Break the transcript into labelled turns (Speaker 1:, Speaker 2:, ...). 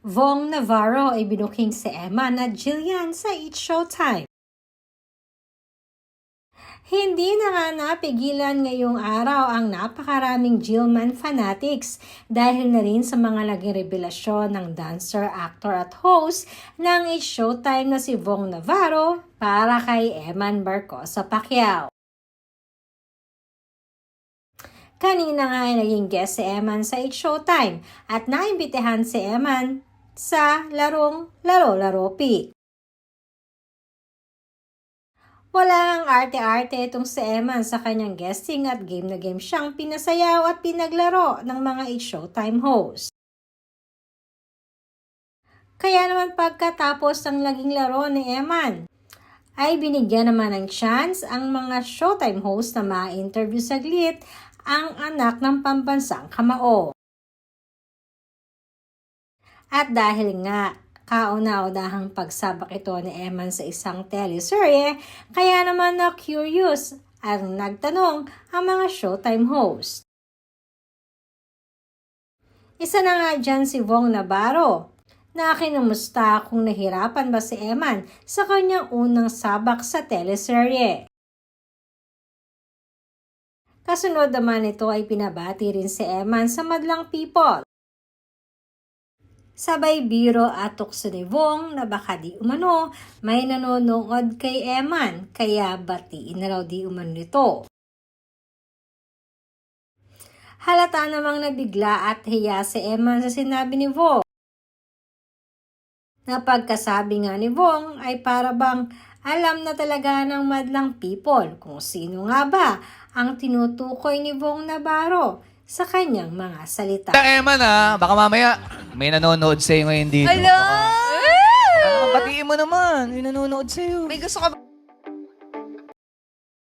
Speaker 1: Vong Navarro ay binuking si Emma na Jillian sa It's Showtime. Hindi na nga napigilan ngayong araw ang napakaraming Jillman fanatics dahil na rin sa mga naging revelasyon ng dancer, actor at host ng It's Showtime na si Vong Navarro para kay Eman Barcosa Pacquiao. Kanina nga ay naging guest si Eman sa It's Showtime at naimbitahan si Eman sa larong Laro-Laro Pic. Wala ang arte-arte itong si Eman sa kanyang guesting at game na game siyang pinasayaw at pinaglaro ng mga It's Showtime host. Kaya naman pagkatapos ng naging laro ni Eman, ay binigyan naman ng chance ang mga Showtime host na ma-interview saglit ang anak ng pambansang kamao. At dahil nga kauna-unahang pagsabak ito ni Eman sa isang teleserye, kaya naman na-curious ang nagtanong ang mga Showtime host. Isa na nga dyan si Vong Navarro na kinumusta kung nahirapan ba si Eman sa kanyang unang sabak sa teleserye. Kasunod naman ito ay pinabati rin si Eman sa madlang people. Sabay biro at tukso ni Vong na baka di umano may nanonood kay Eman kaya batiin na raw di umano nito. Halata namang nabigla at hiya si Eman sa sinabi ni Vong. Na pagkasabi nga ni Vong ay para bang alam na talaga ng madlang people kung sino nga ba ang tinutukoy ni Vong Navarro sa kanyang mga salita.
Speaker 2: Eman baka mamaya may nanonood sa'yo ngayon dito.
Speaker 3: Hello!
Speaker 2: Batiin mo naman, may nanonood sa'yo.
Speaker 3: May gusto ka ba?